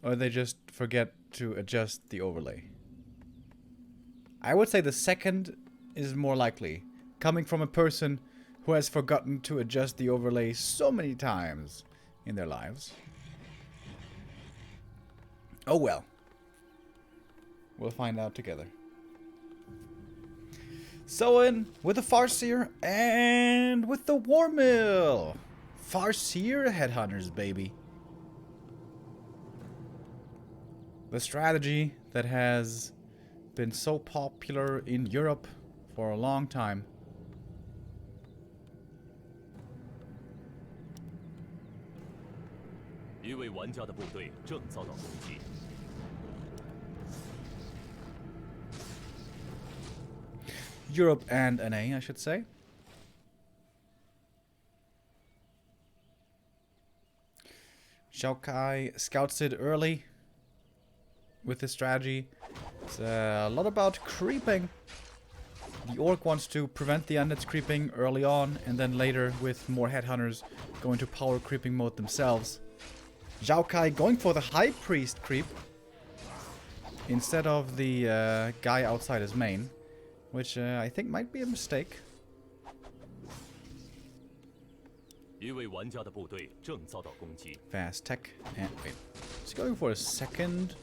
or they just forget to adjust the overlay. I would say the second is more likely, coming from a person who has forgotten to adjust the overlay so many times in their lives. Oh well. We'll find out together. Soin with the Farseer and with the War Mill. Farseer Headhunters, baby. The strategy that has been so popular in Europe for a long time. Europe and NA, I should say. XiaoKai scouts it early with this strategy. It's a lot about creeping. The Orc wants to prevent the undeads creeping early on, and then later with more headhunters going to power creeping mode themselves. XiaoKai going for the High Priest creep instead of the guy outside his main, which I think might be a mistake. Fast tech, and wait, is he going for a second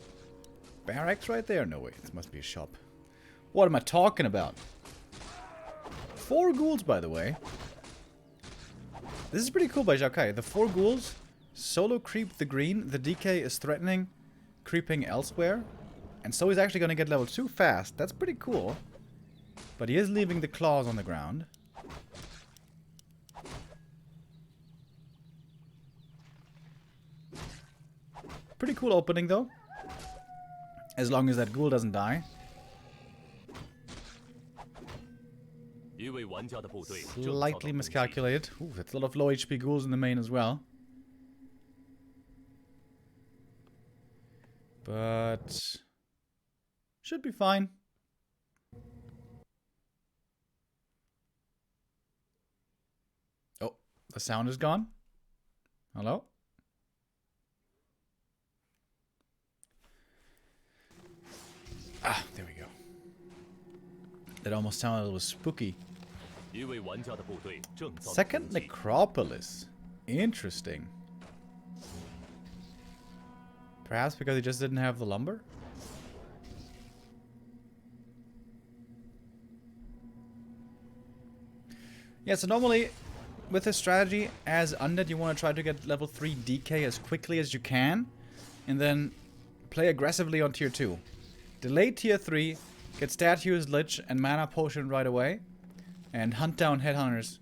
barracks right there? No way, this must be a shop. What am I talking about? 4 ghouls, by the way. This is pretty cool by XiaoKai. The 4 ghouls solo creep the green. The DK is threatening creeping elsewhere, and so he's actually going to get level 2 fast. That's pretty cool. But he is leaving the claws on the ground. Pretty cool opening though. As long as that ghoul doesn't die. Slightly miscalculated. Ooh, that's a lot of low HP ghouls in the main as well. But should be fine. Oh, the sound is gone. Hello? Ah, there we go. That almost sounded a little spooky. Second Necropolis. Interesting. Perhaps because he just didn't have the lumber? Yeah, so normally with this strategy, as Undead, you want to try to get level 3 DK as quickly as you can, and then play aggressively on tier 2. Delay tier 3, get statues, lich, and mana potion right away, and hunt down headhunters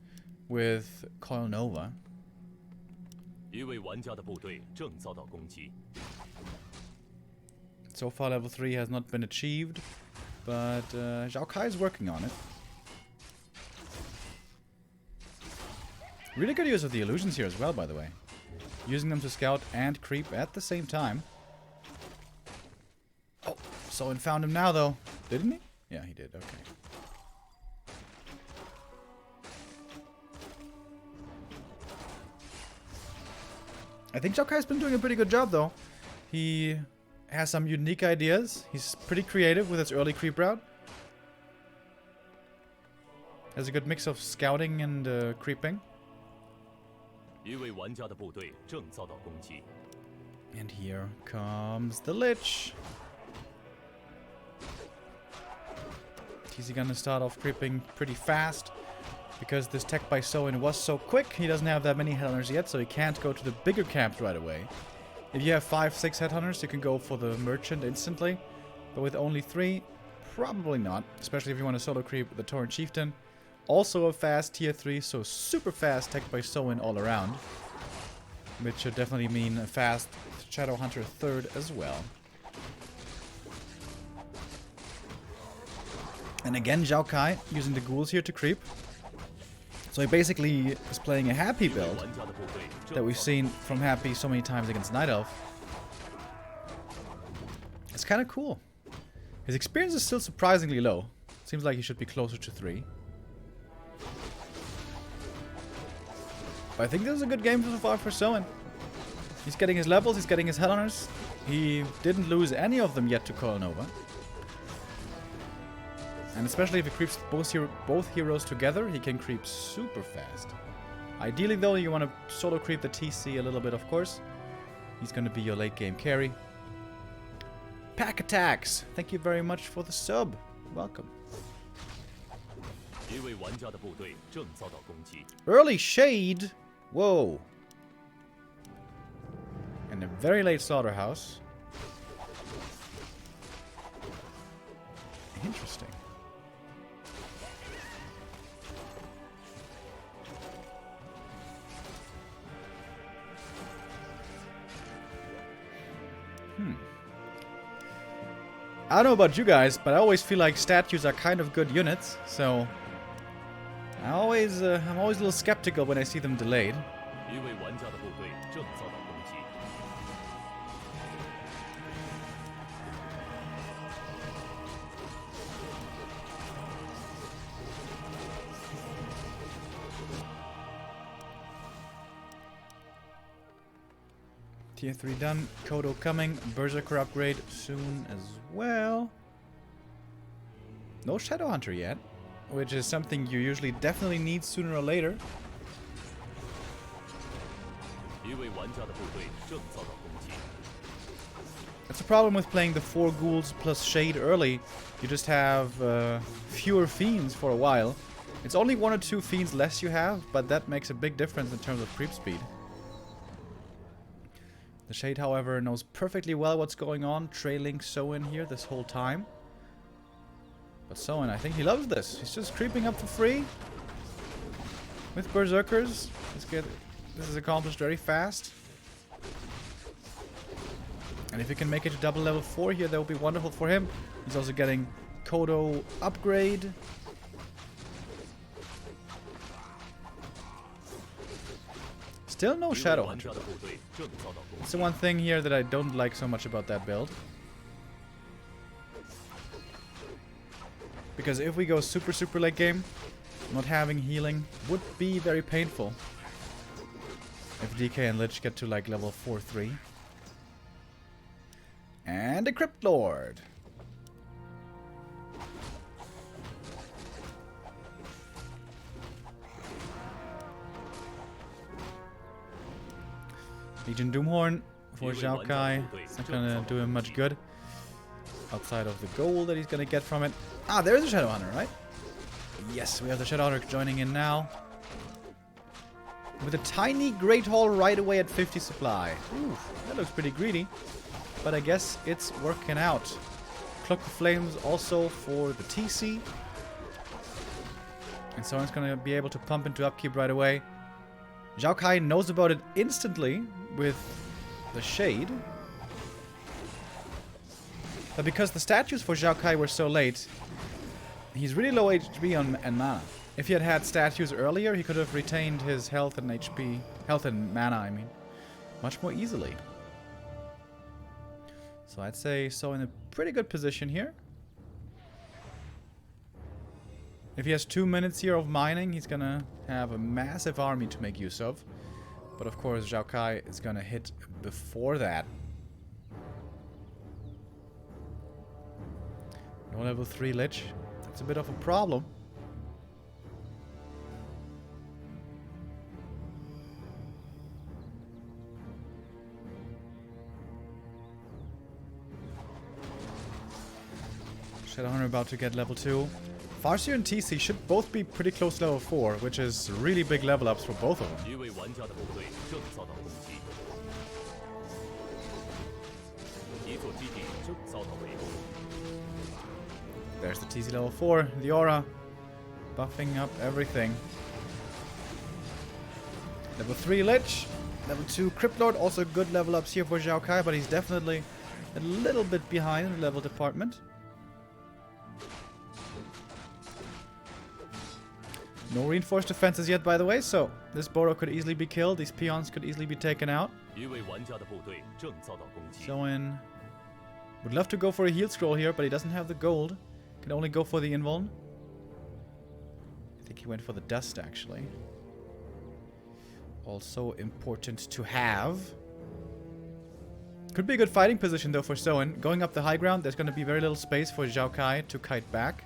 with Coil Nova. So far level 3 has not been achieved, but XiaoKai is working on it. Really good use of the illusions here as well, by the way. Using them to scout and creep at the same time. Oh, Soin found him now though. Didn't he? Yeah, he did. Okay. I think XiaoKai's been doing a pretty good job though. He has some unique ideas. He's pretty creative with his early creep route. Has a good mix of scouting and creeping. And here comes the Lich. Is he gonna start off creeping pretty fast? Because this tech by Soin was so quick, he doesn't have that many headhunters yet, so he can't go to the bigger camps right away. If you have 5-6 headhunters, you can go for the merchant instantly. But with only 3, probably not. Especially if you want to solo creep the Tauren Chieftain. Also a fast tier 3, so super fast tech by Soin all around. Which should definitely mean a fast Shadow Hunter 3rd as well. And again, XiaoKai using the ghouls here to creep. So he basically is playing a Happy build that we've seen from Happy so many times against Night Elf. It's kind of cool. His experience is still surprisingly low. Seems like he should be closer to 3. But I think this is a good game so far for Soin. He's getting his levels, he's getting his hell honors. He didn't lose any of them yet to Coil Nova. And especially if he creeps both heroes together, he can creep super fast. Ideally though, you want to solo creep the TC a little bit, of course. He's going to be your late game carry. Pack Attacks! Thank you very much for the sub. Welcome. Early Shade! Whoa. And a very late Slaughterhouse. Interesting. I don't know about you guys, but I always feel like statues are kind of good units, so I'm always a little skeptical when I see them delayed. Tier 3 done, Kodo coming, Berserker upgrade soon as well. No Shadowhunter yet, which is something you usually definitely need sooner or later. That's a problem with playing the 4 ghouls plus Shade early. You just have fewer fiends for a while. It's only 1 or 2 fiends less you have, but that makes a big difference in terms of creep speed. The Shade, however, knows perfectly well what's going on, trailing Soin here this whole time. But Soin, I think he loves this. He's just creeping up for free. With Berserkers. This is accomplished very fast. And if he can make it to double level 4 here, that would be wonderful for him. He's also getting Kodo upgrade. Still no Shadowhunter. It's the one thing here that I don't like so much about that build. Because if we go super late game, not having healing would be very painful. If DK and Lich get to like level 4-3. And a Crypt Lord. Legion Doomhorn for XiaoKai. It's not gonna do him much good. Outside of the gold that he's gonna get from it. Ah, there's a Shadowhunter, right? Yes, we have the Shadowhunter joining in now. With a tiny Great Hall right away at 50 supply. Ooh, that looks pretty greedy. But I guess it's working out. Cloak of Flames also for the TC. And Someone's gonna be able to pump into upkeep right away. XiaoKai knows about it instantly with the Shade. But because the statues for XiaoKai were so late, he's really low HP and mana. If he had had statues earlier, he could have retained his health and HP, health and mana, I mean, much more easily. So I'd say so in a pretty good position here. If he has 2 minutes here of mining, he's gonna have a massive army to make use of. But of course, XiaoKai is gonna hit before that. No level 3 Lich. That's a bit of a problem. Shadowhunter about to get level 2. Farseer and TC should both be pretty close to level 4, which is really big level ups for both of them. There's the TC level 4, the aura, buffing up everything. Level 3 Lich, level 2 Crypt Lord, also good level ups here for XiaoKai, but he's definitely a little bit behind in the level department. No reinforced defenses yet, by the way, so this Boro could easily be killed. These peons could easily be taken out. Soin would love to go for a heal scroll here, but he doesn't have the gold. Can only go for the invuln. I think he went for the dust, actually. Also important to have. Could be a good fighting position though for Soin. Going up the high ground, there's going to be very little space for XiaoKai to kite back.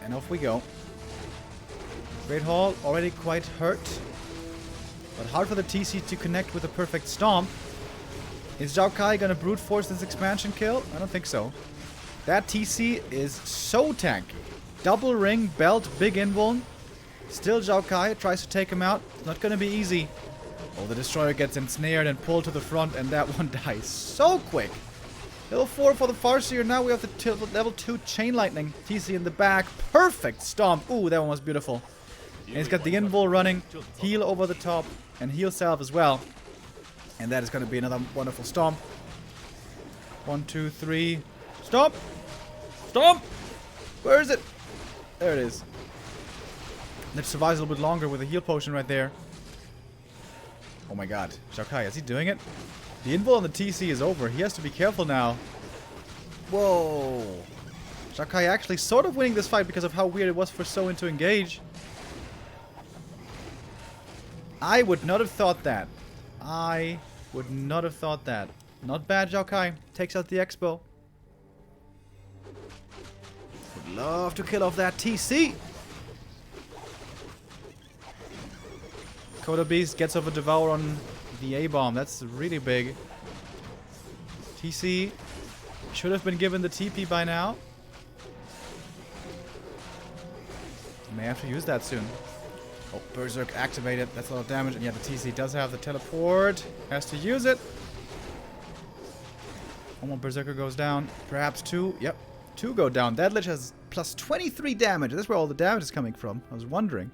And off we go. Great Hall already quite hurt. But hard for the TC to connect with a perfect stomp. Is XiaoKai going to brute force this expansion kill? I don't think so. That TC is so tanky. Double ring, belt, big invuln. Still XiaoKai tries to take him out. Not going to be easy. Oh, the destroyer gets ensnared and pulled to the front, and that one dies so quick. Level 4 for the Farseer. Now we have the level 2 Chain Lightning. TC in the back. Perfect stomp. Ooh, that one was beautiful. And he's got the invul running. Heal over the top. And heal self as well. And that is going to be another wonderful stomp. 1, 2, 3. Stomp! Stomp! Where is it? There it is. That survives a little bit longer with a heal potion right there. Oh my god. XiaoKai, is he doing it? The invul on the TC is over. He has to be careful now. Whoa. XiaoKai actually sort of winning this fight because of how weird it was for Soin to engage. I would not have thought that. I would not have thought that. Not bad, XiaoKai. Takes out the Expo. Would love to kill off that TC. Coda Beast gets off a Devour on the A-bomb. That's really big. TC should have been given the TP by now. May have to use that soon. Oh, Berserk activated. That's a lot of damage. And yeah, the TC does have the teleport. Has to use it. One more Berserker goes down. Perhaps 2. Yep. 2 go down. That Lich has plus 23 damage. That's where all the damage is coming from. I was wondering.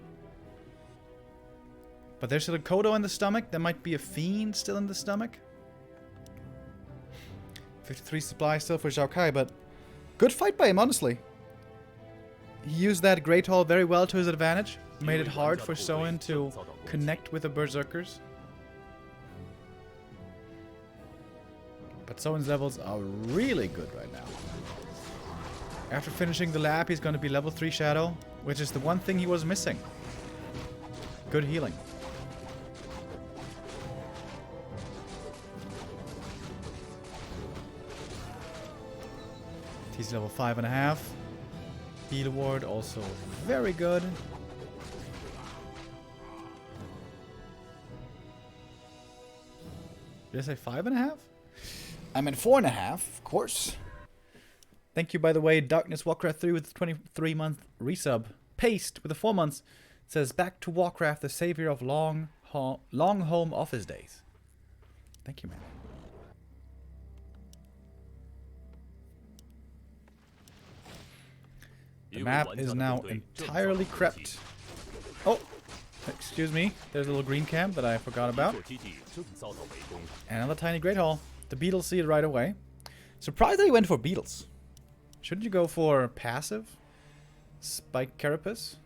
But there's still a Kodo in the stomach. There might be a Fiend still in the stomach. 53 supply still for XiaoKai, but good fight by him, honestly. He used that Great Hall very well to his advantage. Made it hard for Soin to connect with the Berserkers. But Soin's levels are really good right now. After finishing the lab, he's going to be level 3 Shadow, which is the one thing he was missing. Good healing. He's level 5.5. Heal ward also very good. Did I say 5.5? I meant 4.5, of course. Thank you, by the way, Darkness Warcraft 3 with 23-month resub. Paste with the 4 months. It says, back to Warcraft, the savior of long home office days. Thank you, man. The map is now entirely crept. Oh, excuse me. There's a little green camp that I forgot about. And another tiny Great Hall. The beetles see it right away. Surprised that he went for beetles. Shouldn't you go for passive? Spike Carapace?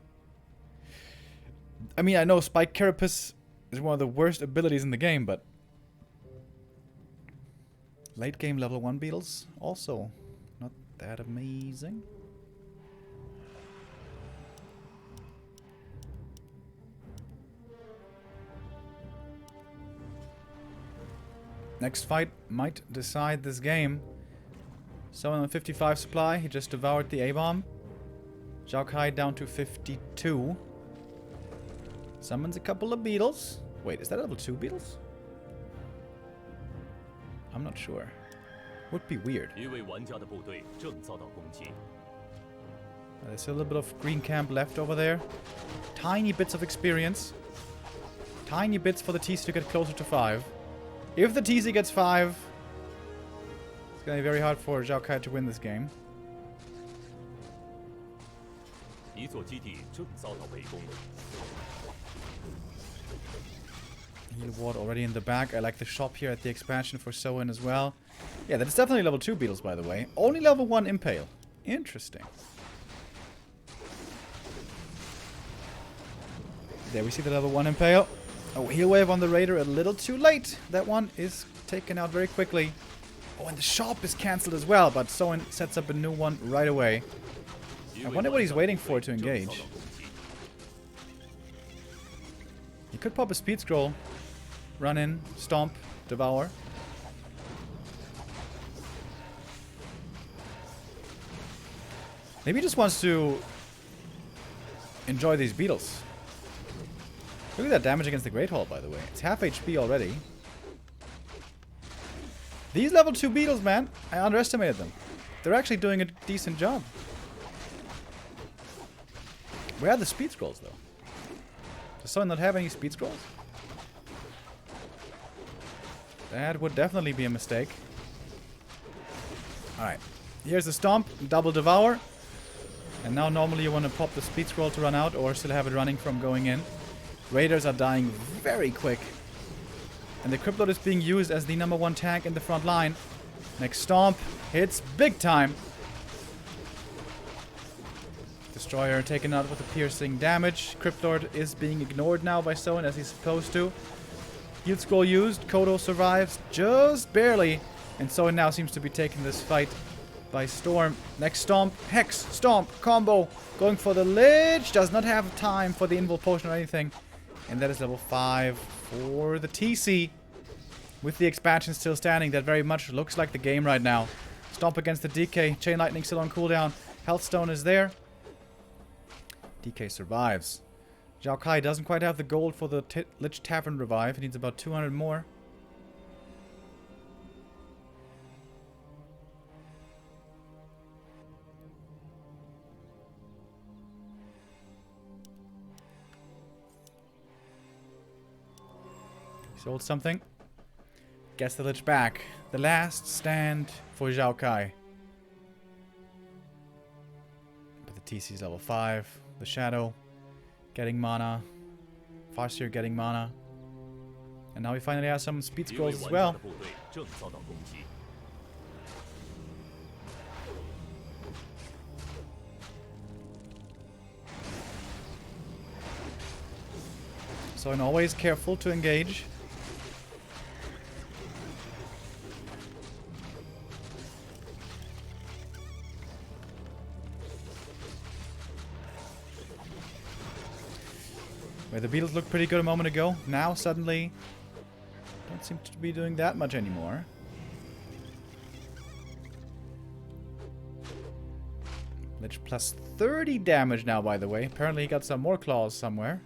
I mean, I know Spike Carapace is one of the worst abilities in the game, but late game level 1 beetles also not that amazing. Next fight might decide this game. Someone on 55 supply, he just devoured the A-bomb. XiaoKai down to 52. Summons a couple of beetles. Wait, is that level 2 beetles? I'm not sure. Would be weird. There's a little bit of green camp left over there. Tiny bits of experience. Tiny bits for the TC to get closer to 5. If the TC gets 5, it's going to be very hard for XiaoKai to win this game. Heal ward already in the back. I like the shop here at the expansion for Soin as well. Yeah, that is definitely level 2 beetles, by the way. Only level 1 impale. Interesting. There we see the level 1 impale. Oh, heal wave on the Raider a little too late. That one is taken out very quickly. Oh, and the shop is cancelled as well, but Soin sets up a new one right away. I wonder what he's waiting for to engage. He could pop a speed scroll. run in, stomp, devour. Maybe he just wants to enjoy these beetles. Look at that damage against the Great Hall, by the way. It's half HP already. These level 2 beetles, man. I underestimated them. They're actually doing a decent job. Where are the speed scrolls, though? Does someone not have any speed scrolls? That would definitely be a mistake. Alright. Here's the stomp. Double devour. And now normally you want to pop the speed scroll to run out or still have it running from going in. Raiders are dying very quick. And the Cryptload is being used as the #1 tank in the front line. Next stomp hits big time. Destroyer taken out with a piercing damage. Cryptlord is being ignored now by Soin as he's supposed to. Heal scroll used. Kodo survives just barely. And Soin now seems to be taking this fight by storm. Next stomp. Hex. Stomp. Combo. Going for the Lich. Does not have time for the invul potion or anything. And that is level 5 for the TC. With the expansion still standing. That very much looks like the game right now. Stomp against the DK. Chain Lightning still on cooldown. Health Stone is there. DK survives. XiaoKai doesn't quite have the gold for the Lich Tavern revive. He needs about 200 more. He sold something. Gets the Lich back. The last stand for XiaoKai. But the TC is level 5. The Shadow getting mana. Farseer getting mana. And now we finally have some speed scrolls as well. So I'm always careful to engage. Where the beetles looked pretty good a moment ago, now suddenly don't seem to be doing that much anymore. Lich plus 30 damage now, by the way. Apparently he got some more claws somewhere.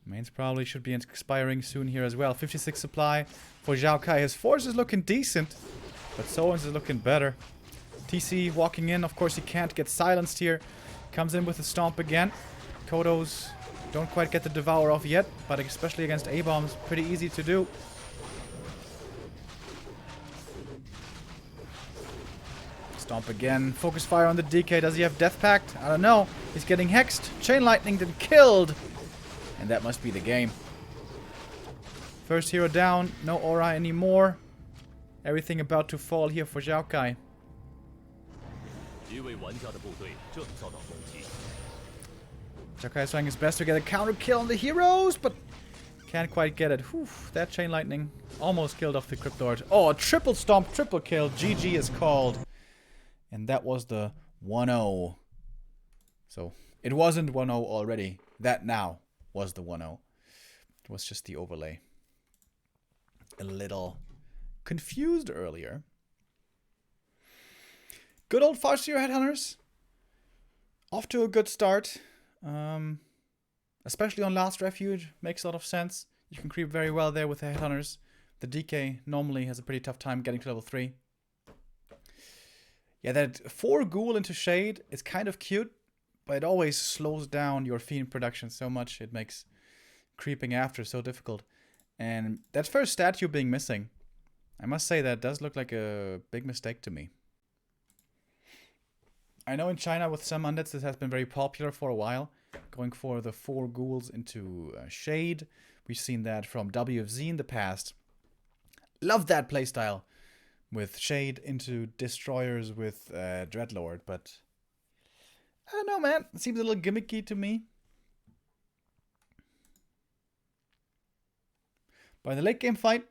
Mains probably should be expiring soon here as well. 56 supply for XiaoKai. His force is looking decent. But Soin's is looking better. TC walking in. Of course, he can't get silenced here. Comes in with a stomp again. Kodos don't quite get the devour off yet. But especially against A-bombs, pretty easy to do. Stomp again. Focus fire on the DK. Does he have Death Pact? I don't know. He's getting hexed. Chain Lightning then killed. And that must be the game. First hero down. No aura anymore. Everything about to fall here for XiaoKai. XiaoKai is trying his best to get a counter kill on the heroes, but can't quite get it. Whew, that Chain Lightning almost killed off the Cryptlord. Oh, a triple stomp, triple kill. GG is called. And that was the 1-0. So, it wasn't 1-0 already. That now was the 1-0. It was just the overlay. A little confused earlier. Good old Farseer Headhunters. Off to a good start. Especially on Last Refuge. Makes a lot of sense. You can creep very well there with the Headhunters. The DK normally has a pretty tough time getting to level 3. Yeah, that 4 Ghoul into Shade is kind of cute. But it always slows down your Fiend production so much. It makes creeping after so difficult. And that first statue being missing, I must say that does look like a big mistake to me. I know in China with some undeads this has been very popular for a while. Going for the 4 ghouls into Shade. We've seen that from WFZ in the past. Love that playstyle. With Shade into Destroyers with Dreadlord. But I don't know, man. It seems a little gimmicky to me. But in the late game fight,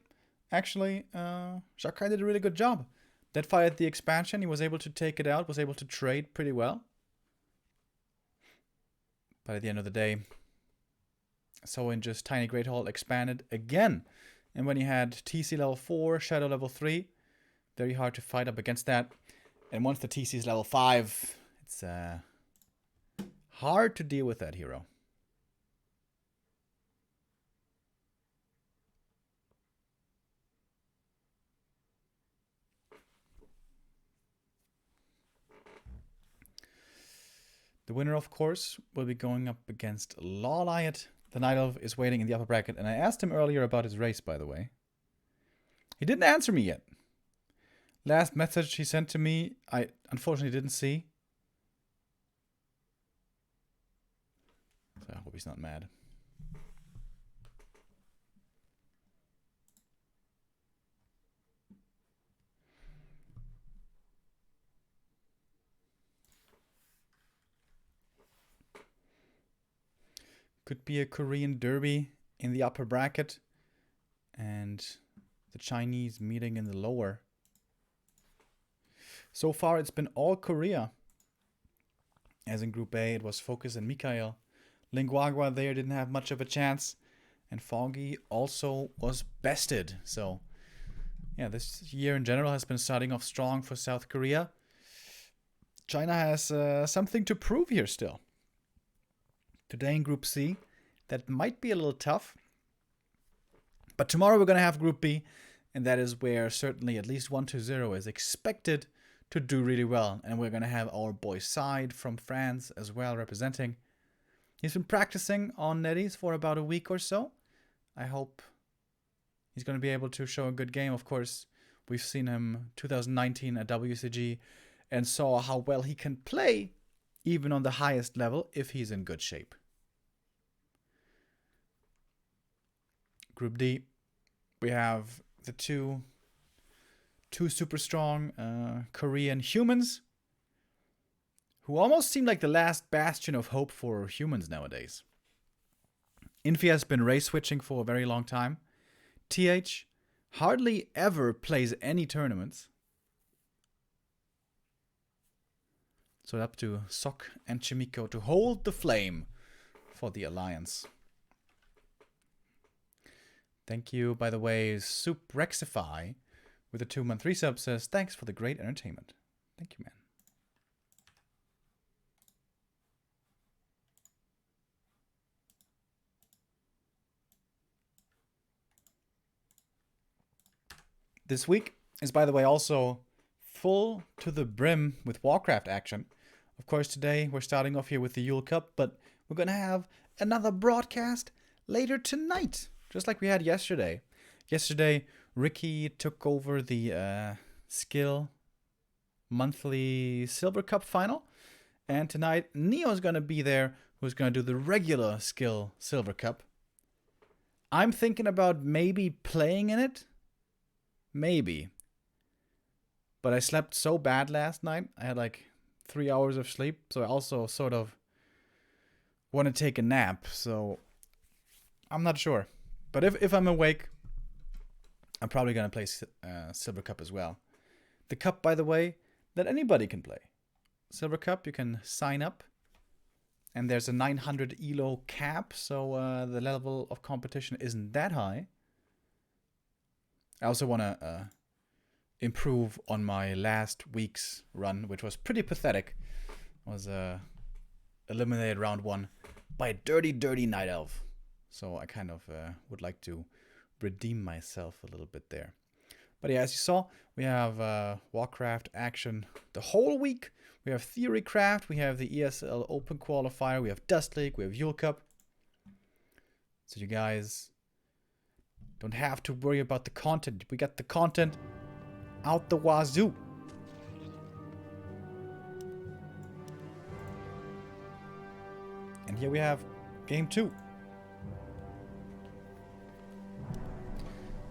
actually, XiaoKai did a really good job. That fight at the expansion, he was able to take it out, was able to trade pretty well. But at the end of the day, Soin just Tiny Great Hall expanded again. And when he had TC level 4, Shadow level 3, very hard to fight up against that. And once the TC is level 5, it's hard to deal with that hero. The winner, of course, will be going up against Lawliot. The Night Elf is waiting in the upper bracket, and I asked him earlier about his race, by the way. He didn't answer me yet. Last message he sent to me, I unfortunately didn't see. So I hope he's not mad. Could be a Korean derby in the upper bracket and the Chinese meeting in the lower. So far it's been all Korea. As in Group A, it was Focus and Mikael. Linguagua there didn't have much of a chance. And Foggy also was bested. So, yeah, this year in general has been starting off strong for South Korea. China has something to prove here still. Today in Group C, that might be a little tough. But tomorrow we're going to have Group B, and that is where certainly at least 1-0 is expected to do really well. And we're going to have our boy Side from France as well representing. He's been practicing on netties for about a week or so. I hope he's going to be able to show a good game. Of course, we've seen him 2019 at WCG and saw how well he can play even on the highest level if he's in good shape. Group D, we have the two super strong Korean humans who almost seem like the last bastion of hope for humans nowadays. Infi has been race switching for a very long time. TH hardly ever plays any tournaments. So up to Sok and Chimiko to hold the flame for the Alliance. Thank you, by the way, Suprexify with a 2-month resub says, thanks for the great entertainment. Thank you, man. This week is, by the way, also full to the brim with Warcraft action. Of course, today we're starting off here with the Yule Cup, but we're going to have another broadcast later tonight, just like we had yesterday. Yesterday, Ricky took over the Skill monthly Silver Cup final, and tonight Neo's going to be there, who's going to do the regular Skill Silver Cup. I'm thinking about maybe playing in it. Maybe. But I slept so bad last night. I had like 3 hours of sleep. So I also sort of want to take a nap. So I'm not sure. But if I'm awake, I'm probably going to play Silver Cup as well. The cup, by the way, that anybody can play. Silver Cup, you can sign up. And there's a 900 ELO cap. So the level of competition isn't that high. I also want to improve on my last week's run, which was pretty pathetic. I was eliminated round 1 by a dirty Night Elf. So I kind of would like to redeem myself a little bit there. But yeah, as you saw, we have Warcraft action the whole week. We have Theorycraft, we have the ESL Open Qualifier, we have Dust League, we have Yule Cup. So you guys don't have to worry about the content. We got the content out the wazoo. And here we have game 2.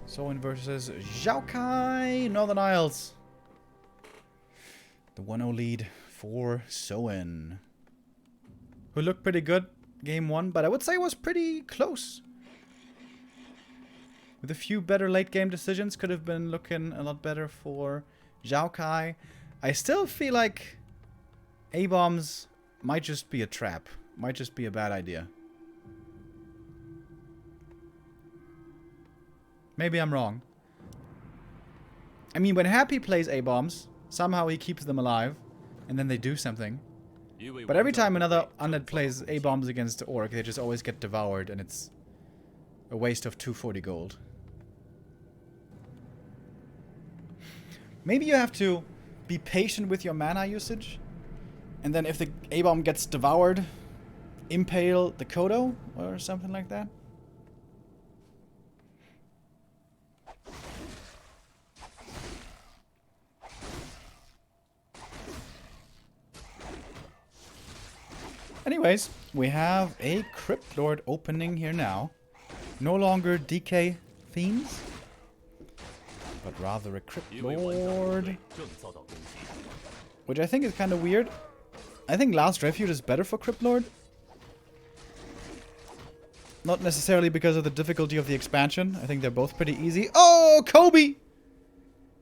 Soin versus XiaoKai, Northern Isles. The 1-0 lead for Soin, who looked pretty good game 1, but I would say it was pretty close. With a few better late game decisions, could have been looking a lot better for XiaoKai. I still feel like A-bombs might just be a trap. Might just be a bad idea. Maybe I'm wrong. I mean, when Happy plays A-bombs, somehow he keeps them alive, and then they do something. But every time another undead plays A-bombs against Orc, they just always get devoured, and it's a waste of 240 gold. Maybe you have to be patient with your mana usage, and then if the A-bomb gets devoured, impale the Kodo, or something like that. Anyways, we have a Crypt Lord opening here now. No longer DK Fiends, but rather a Crypt Lord. Which I think is kind of weird. I think Last Refuge is better for Crypt Lord. Not necessarily because of the difficulty of the expansion. I think they're both pretty easy. Oh, Kobe!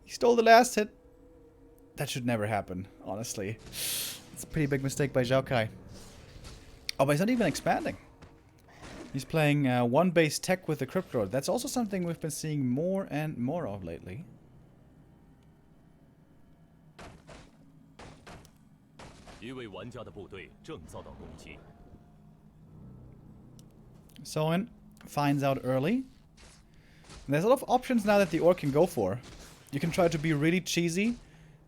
He stole the last hit. That should never happen, honestly. It's a pretty big mistake by XiaoKai. Oh, but he's not even expanding. He's playing one base tech with the Crypt Lord. That's also something we've been seeing more and more of lately. Soin finds out early. And there's a lot of options now that the Orc can go for. You can try to be really cheesy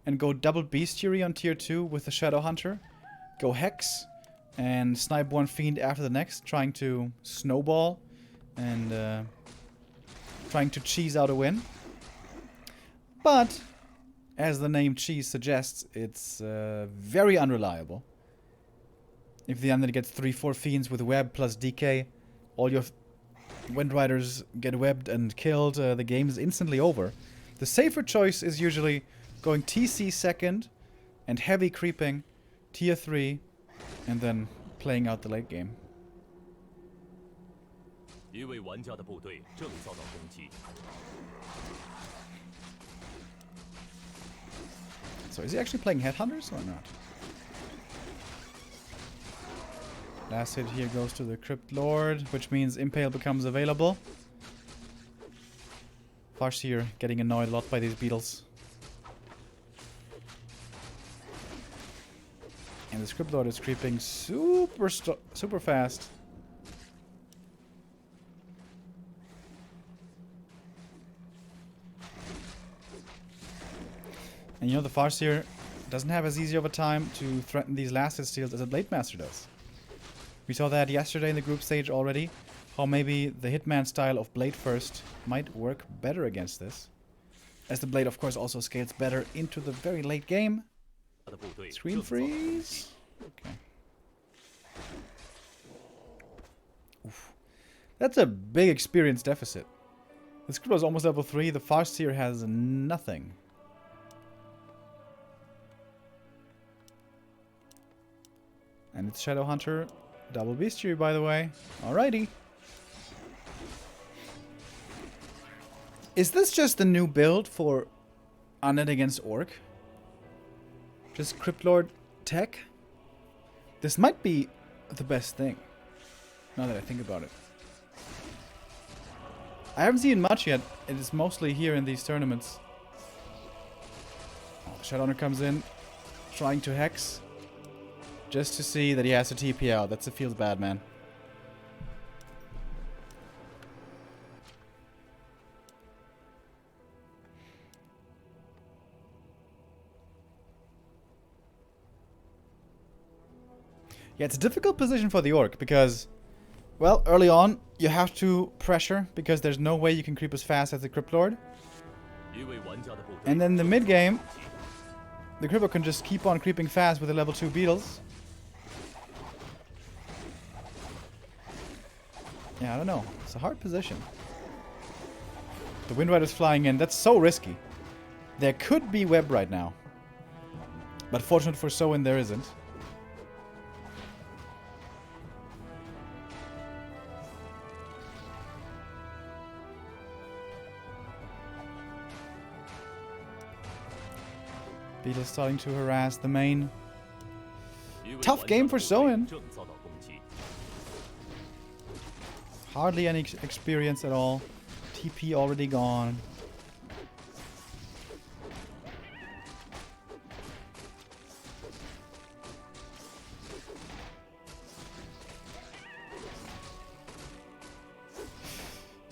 and go double Bestiary on tier 2 with the Shadow Hunter. Go Hex and snipe one Fiend after the next, trying to snowball and trying to cheese out a win. But, as the name cheese suggests, it's very unreliable. If the undead gets 3-4 Fiends with web plus DK, all your Wind Riders get webbed and killed, the game is instantly over. The safer choice is usually going TC second and heavy creeping, tier 3, and then playing out the late game. So is he actually playing Headhunters or not? Last hit here goes to the Crypt Lord, which means Impale becomes available. Farseer getting annoyed a lot by these beetles. And the Crypt Lord is creeping super fast. And you know, the Farseer doesn't have as easy of a time to threaten these last hit steals as a Blade Master does. We saw that yesterday in the group stage already, how maybe the Hitman style of Blade first might work better against this. As the Blade, of course, also scales better into the very late game. Screen freeze. Okay. Oof. That's a big experience deficit. The Script was almost level 3. The Farseer has nothing. And it's Shadow Hunter. Double Bestiary, by the way. Alrighty. Is this just the new build for Undead against Orc? Just Crypt Lord tech? This might be the best thing, now that I think about it. I haven't seen much yet. It is mostly here in these tournaments. Oh, Shadowrunner comes in, trying to hex. Just to see that he has to TP out. That feels bad, man. Yeah, it's a difficult position for the Orc because, well, early on you have to pressure because there's no way you can creep as fast as the Crypt Lord. And then the mid game, the Crypt Lord can just keep on creeping fast with the level 2 beetles. Yeah, I don't know. It's a hard position. The Wind Rider's flying in. That's so risky. There could be web right now. But fortunate for Soin, there isn't. Beetle's starting to harass the main. Tough game for Soin. Hardly any experience at all. TP already gone.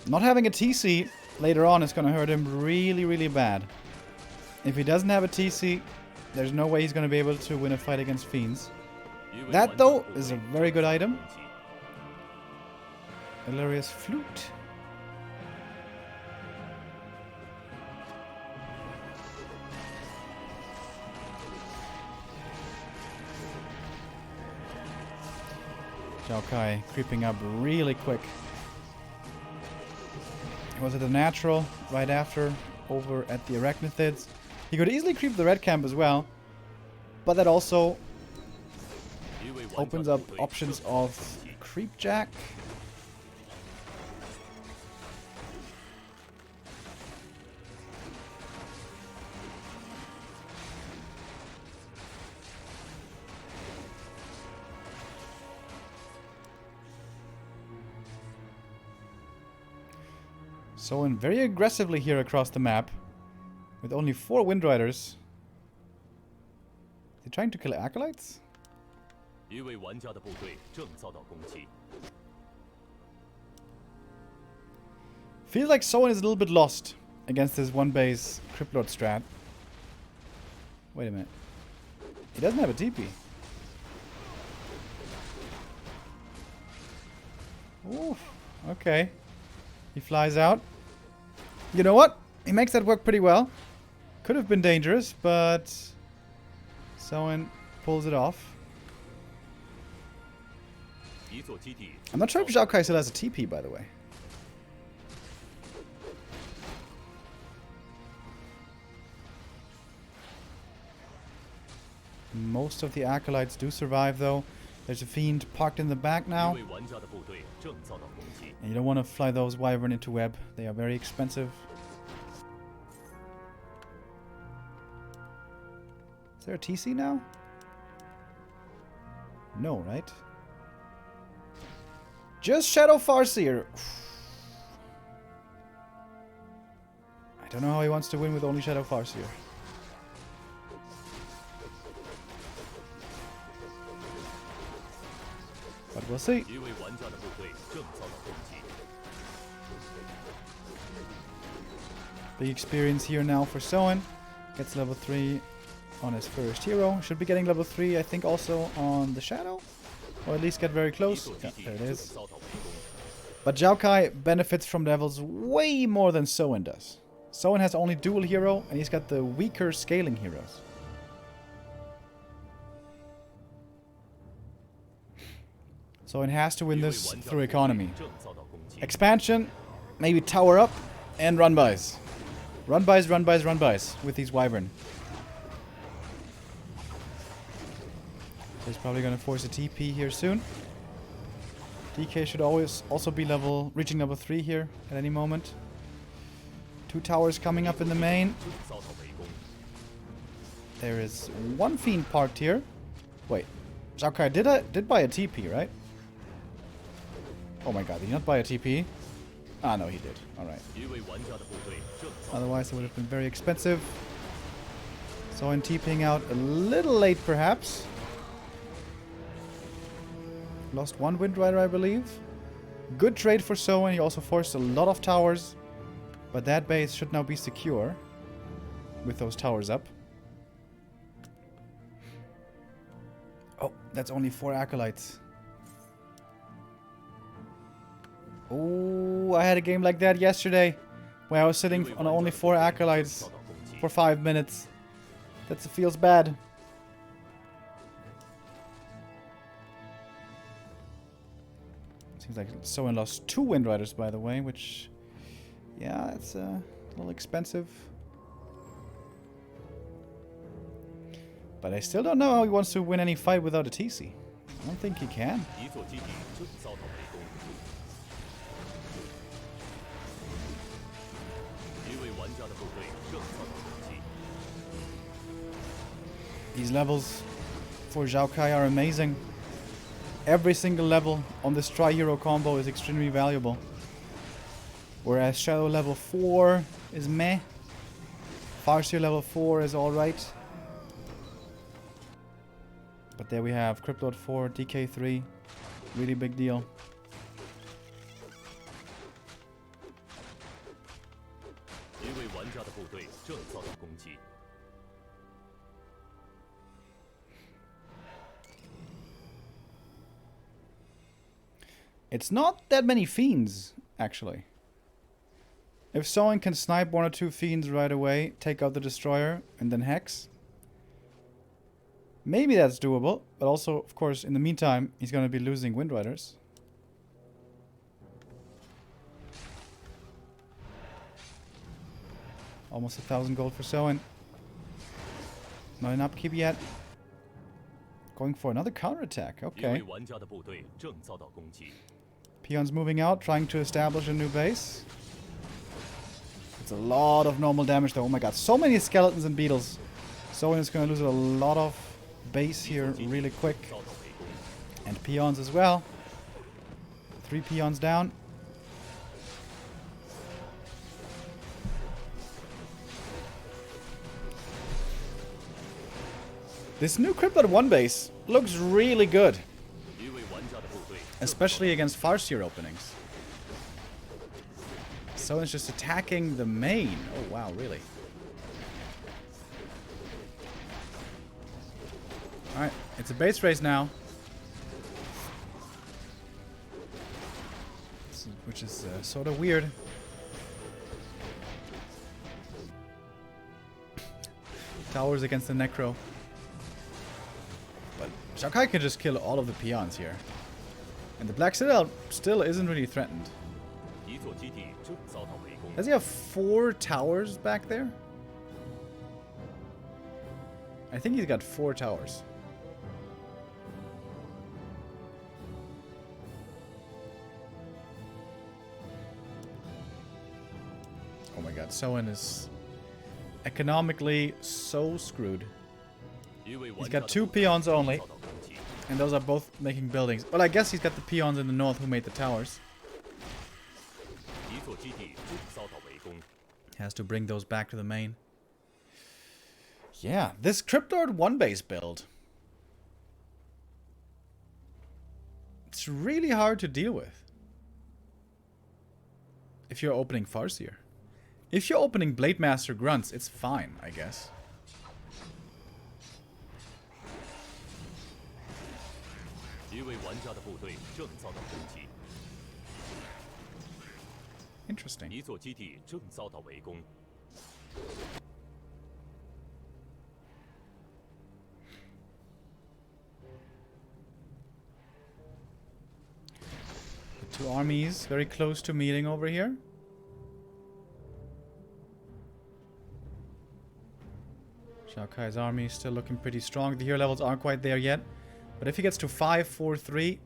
Not having a TC later on is going to hurt him really, really bad. If he doesn't have a TC, there's no way he's going to be able to win a fight against Fiends. That, though, is a very good item. Hilarious Flute. XiaoKai creeping up really quick. Was it a natural right after over at the Arachnithids? He could easily creep the red camp as well, but that also opens up options of creep jack. Soin very aggressively here across the map, with only 4 Wind Riders. Is he trying to kill Acolytes? Feels like Soin is a little bit lost against this one base Cryptlord strat. Wait a minute. He doesn't have a TP. Ooh, okay. He flies out. You know what? He makes that work pretty well. Could have been dangerous, but Soin pulls it off. I'm not sure if XiaoKai still has a TP, by the way. Most of the Acolytes do survive, though. There's a Fiend parked in the back now. And you don't want to fly those Wyvern into web. They are very expensive. Is there a TC now? No, right? Just Shadow Farseer. I don't know how he wants to win with only Shadow Farseer. But we'll see. Big experience here now for Soin. Gets level 3 on his first hero. Should be getting level 3, I think, also on the Shadow. Or at least get very close. Yeah, there it is. But XiaoKai benefits from levels way more than Soin does. Soin has only dual hero, and he's got the weaker scaling heroes. Soin has to win this through economy. Expansion, maybe tower up, and run-bys. Run-bys, run-bys, run-bys with these Wyvern. So he's probably going to force a TP here soon. DK should always also be reaching level 3 here at any moment. 2 towers coming up in the main. There is 1 Fiend parked here. Wait, XiaoKai did buy a TP, right? Oh my god, did he not buy a TP? Ah, no, he did. Alright. Otherwise, it would have been very expensive. Soin TPing out a little late, perhaps. Lost 1 Wind Rider, I believe. Good trade for Soin. He also forced a lot of towers. But that base should now be secure. With those towers up. Oh, that's only 4 Acolytes. Oh, I had a game like that yesterday. Where I was sitting on only 4 Acolytes for 5 minutes. That feels bad. Seems like Soin lost 2 Wind Riders, by the way, which... yeah, it's a little expensive. But I still don't know how he wants to win any fight without a TC. I don't think he can. These levels for XiaoKai are amazing. Every single level on this tri-hero combo is extremely valuable. Whereas Shadow level 4 is meh. Farseer level 4 is alright. But there we have Cryptid 4, DK3. Really big deal. It's not that many fiends, actually. If Soin can snipe 1 or 2 fiends right away, take out the destroyer, and then hex, maybe that's doable. But also, of course, in the meantime, he's going to be losing Wind Riders. Almost 1,000 gold for Soin. Not an upkeep yet. Going for another counterattack. Okay. Peons moving out, trying to establish a new base. It's a lot of normal damage though. Oh my god, so many skeletons and beetles. Soin is going to lose a lot of base here really quick. And peons as well. 3 peons down. This new Cryptid 1 base looks really good. Especially against Farseer openings. Someone's just attacking the main. Oh wow, really? Alright, it's a base race now. Which is sort of weird. Towers against the Necro. But XiaoKai can just kill all of the peons here. And the Black Citadel still isn't really threatened. Does he have 4 towers back there? I think he's got 4 towers. Oh my god, Soin is economically so screwed. He's got 2 peons only. And those are both making buildings. Well, I guess he's got the peons in the north who made the towers. Has to bring those back to the main. Yeah, this Cryptid 1 base build. It's really hard to deal with. If you're opening Farseer. If you're opening Blade Master Grunts, it's fine, I guess. Interesting. The 2 armies very close to meeting over here. XiaoKai's army is still looking pretty strong. The hero levels aren't quite there yet. But if he gets to 5, 4, 3,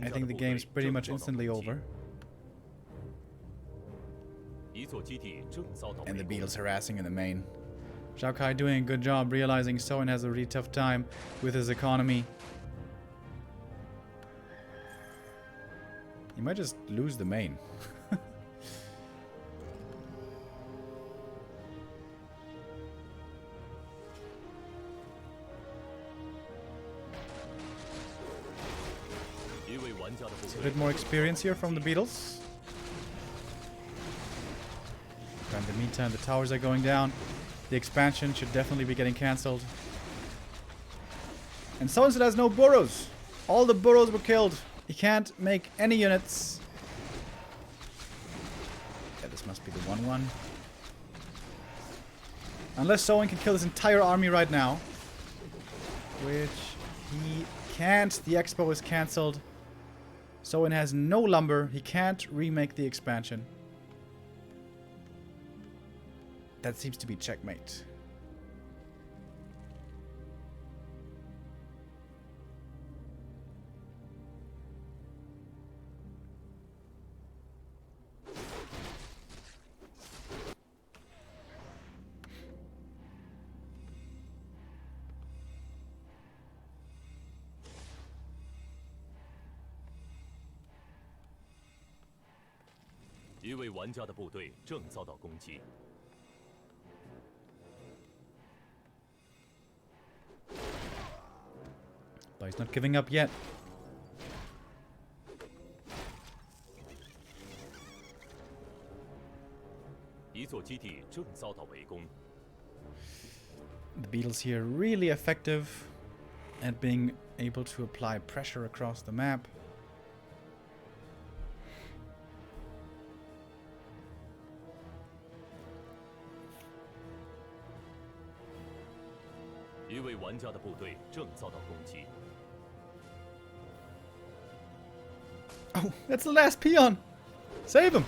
I think the game's pretty much instantly over. And the beetles harassing in the main. XiaoKai doing a good job, realizing Soin has a really tough time with his economy. He might just lose the main. A bit more experience here from the beetles. But in the meantime, the towers are going down. The expansion should definitely be getting cancelled. And Soin still has no burrows. All the burrows were killed. He can't make any units. Yeah, this must be the 1-1. Unless Soin can kill his entire army right now. Which he can't. The expo is cancelled. Soin has no lumber. He can't remake the expansion. That seems to be checkmate. 一位玩家的部队正遭到攻击。 But he's not giving up yet. The beetles here are really effective at being able to apply pressure across the map. Oh, that's the last peon! Save him!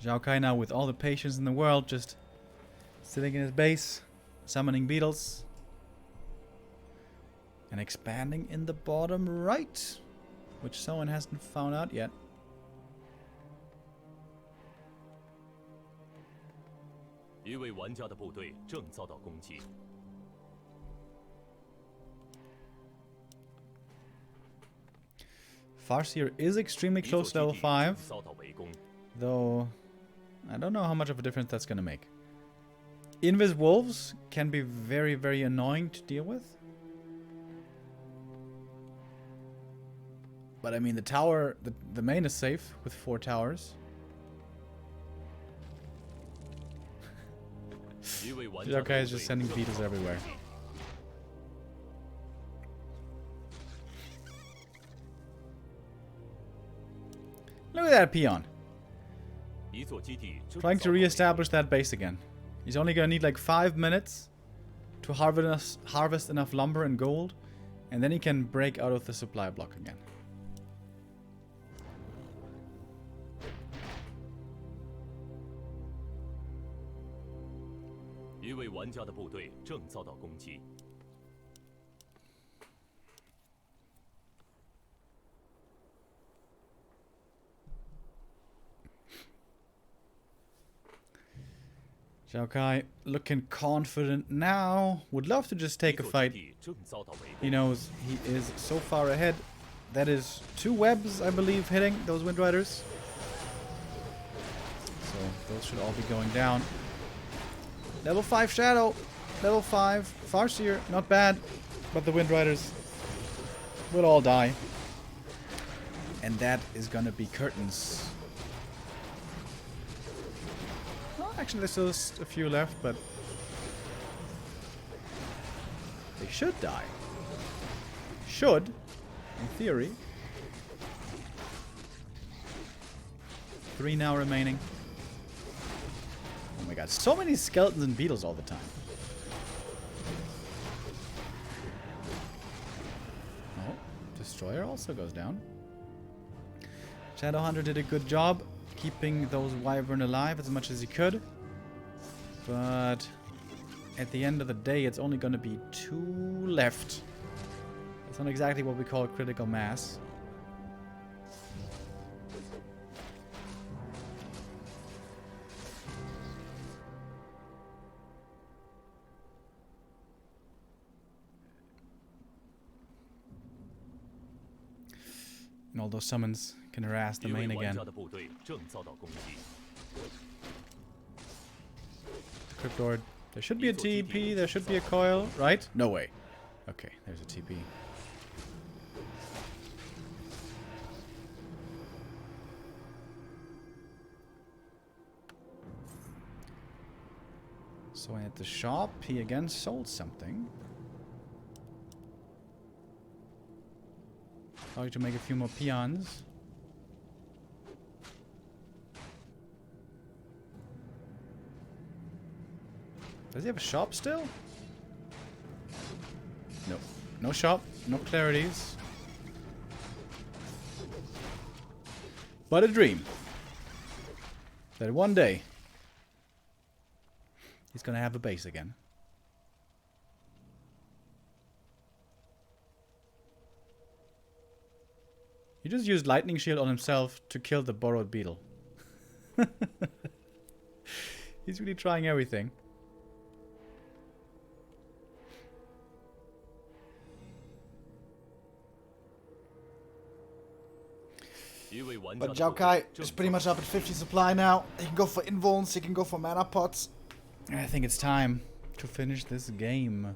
XiaoKai now with all the patience in the world, just sitting in his base, summoning beetles. And expanding in the bottom right, which Soin hasn't found out yet. Farseer is extremely close to level 5, though I don't know how much of a difference that's gonna make. Invis wolves can be very, very annoying to deal with. But I mean, the tower, the main is safe with 4 towers. XiaoKai is just sending beetles everywhere. Look at that peon. Trying to re-establish that base again. He's only gonna need like 5 minutes to harvest enough lumber and gold, and then he can break out of the supply block again. XiaoKai looking confident now. Would love to just take a fight. He knows he is so far ahead. That is 2 webs, I believe, hitting those Wind Riders. So those should all be going down. Level 5 Shadow. Level 5 Farseer. Not bad. But the Wind Riders will all die. And that is gonna be curtains. Actually, there's still a few left, but they should die. Should, in theory. 3 now remaining. Oh my god, so many skeletons and beetles all the time. Oh, Destroyer also goes down. Shadowhunter did a good job keeping those wyvern alive as much as he could. But at the end of the day, it's only going to be 2 left. That's not exactly what we call critical mass. And all those summons can harass the main again. Cryptord. There should be a TP, there should be a coil, right? No way. Okay, there's a TP. So at the shop, he again sold something. Probably to make a few more peons. Does he have a shop still? No. No shop. No clarities. But a dream. That one day he's gonna have a base again. He just used Lightning Shield on himself to kill the borrowed beetle. He's really trying everything. But XiaoKai is pretty much up at 50 supply now. He can go for invulns, he can go for mana pots. And I think it's time to finish this game.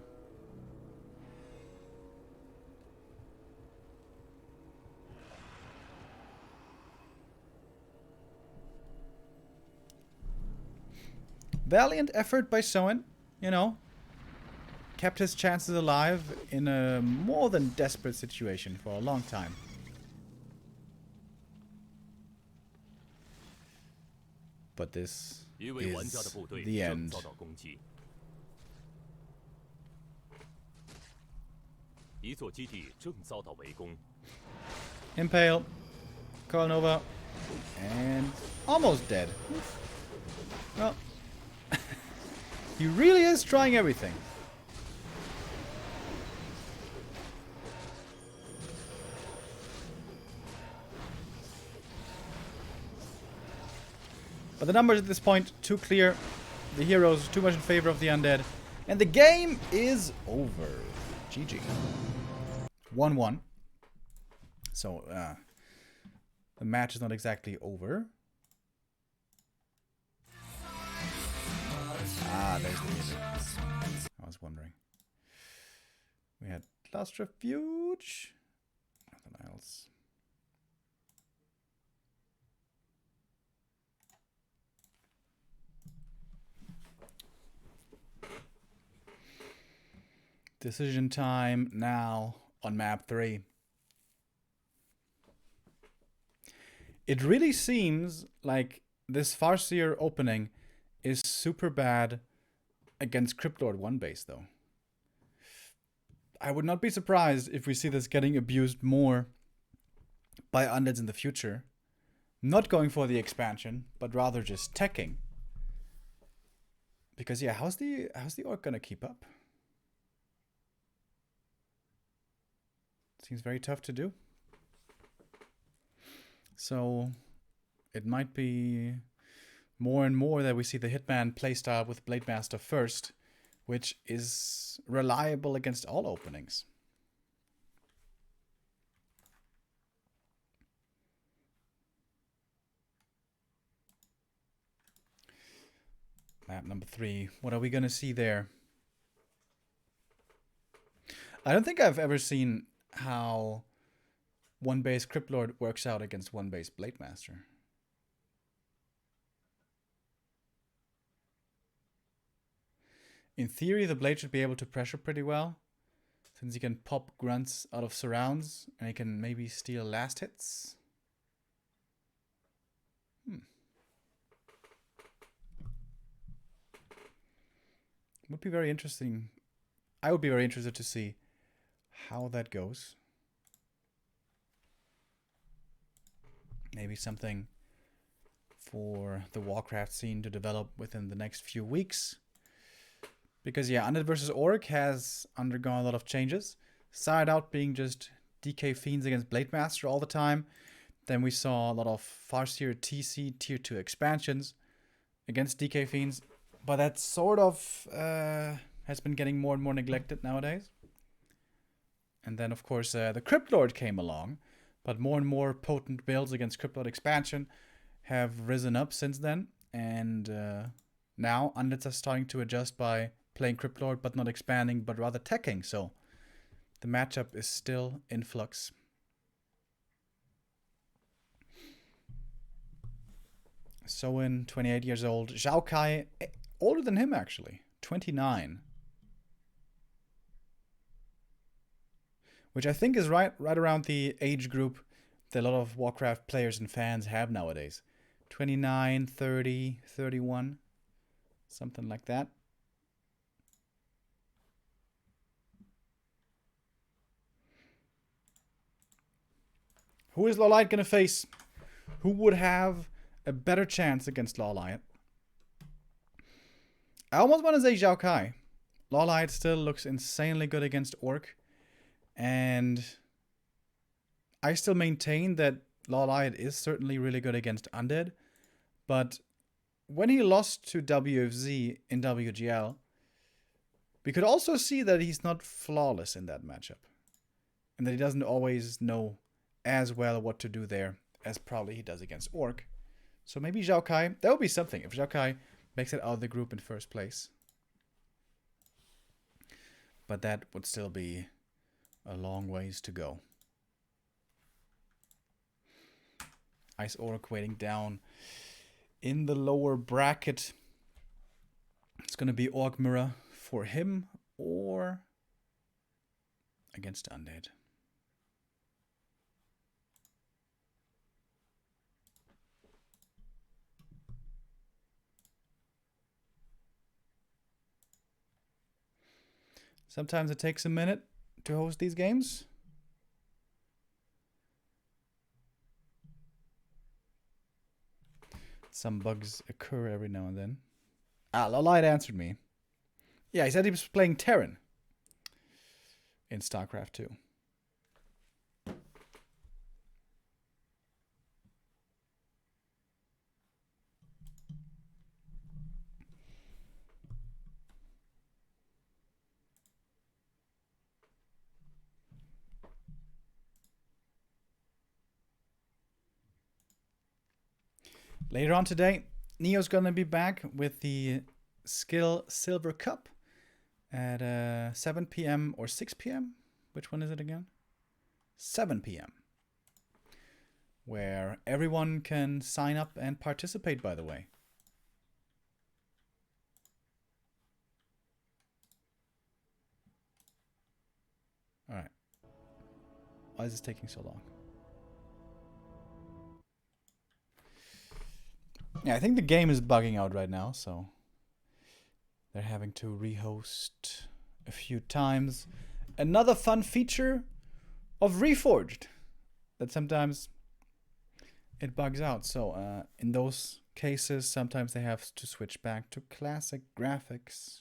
Valiant effort by Soin, you know. Kept his chances alive in a more than desperate situation for a long time. But this is the end. Impale, Call Nova, and almost dead. Well, he really is trying everything. But the numbers at this point, too clear. The heroes too much in favor of the undead. And the game is over. GG. 1-1. So, the match is not exactly over. Ah, there's the music. I was wondering. We had Last Refuge. Nothing else. Decision time now on map 3. It really seems like this Farseer opening is super bad against Cryptlord 1 base though. I would not be surprised if we see this getting abused more by undeads in the future. Not going for the expansion, but rather just teching. Because yeah, how's the orc gonna keep up? Seems very tough to do. So it might be more and more that we see the Hitman playstyle with Blademaster first, which is reliable against all openings. Map number 3. What are we going to see there? I don't think I've ever seen how one base Cryptlord works out against one base Blademaster. In theory, the Blade should be able to pressure pretty well, since he can pop grunts out of surrounds, and he can maybe steal last hits. Would be very interesting. I would be very interested to see how that goes. Maybe something for the Warcraft scene to develop within the next few weeks. Because yeah, Undead vs. Orc has undergone a lot of changes. Started out being just DK Fiends against Blademaster all the time. Then we saw a lot of Farseer TC Tier 2 expansions against DK Fiends. But that sort of has been getting more and more neglected nowadays. And then, of course, the Cryptlord came along. But more and more potent builds against Cryptlord expansion have risen up since then. And now Undeads are starting to adjust by playing Cryptlord, but not expanding, but rather teching. So the matchup is still in flux. Soin, 28 years old. XiaoKai, older than him actually, 29. Which I think is right around the age group that a lot of Warcraft players and fans have nowadays. 29, 30, 31. Something like that. Who is Lawlight going to face? Who would have a better chance against Lawlight? I almost want to say XiaoKai. Lawlight still looks insanely good against Orc. And I still maintain that Lawlight is certainly really good against Undead. But when he lost to WFZ in WGL, we could also see that he's not flawless in that matchup. And that he doesn't always know as well what to do there as probably he does against ORC. So maybe XiaoKai, that would be something if XiaoKai makes it out of the group in first place. But that would still be a long ways to go. Ice ORC waiting down in the lower bracket. It's going to be ORC Mirror for him or against Undead. Sometimes it takes a minute to host these games. Some bugs occur every now and then. Ah, Lolite answered me. Yeah, he said he was playing Terran in StarCraft 2. Later on today, Neo's gonna be back with the Skill Silver Cup at 7 p.m. or 6 p.m. Which one is it again? 7 p.m. Where everyone can sign up and participate, by the way. Alright. Why is this taking so long? Yeah, I think the game is bugging out right now, so they're having to rehost a few times. Another fun feature of Reforged that sometimes it bugs out. So in those cases, sometimes they have to switch back to classic graphics.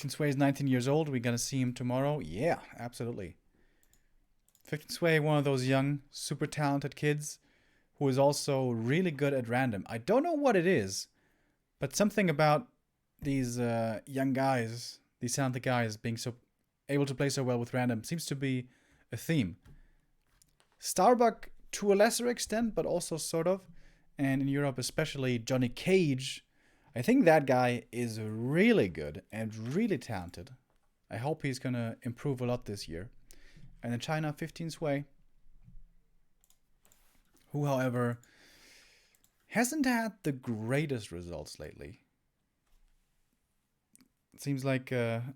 Sway is 19 years old. We're gonna see him tomorrow. Yeah, absolutely. 15Sway, one of those young, super talented kids who is also really good at random. I don't know what it is, but something about these young guys, these talented guys, being so able to play so well with random seems to be a theme. Starbuck to a lesser extent, but also sort of. And in Europe, especially Johnny Cage. I think that guy is really good and really talented. I hope he's going to improve a lot this year. And in China, 15Sway, who, however, hasn't had the greatest results lately. It seems like a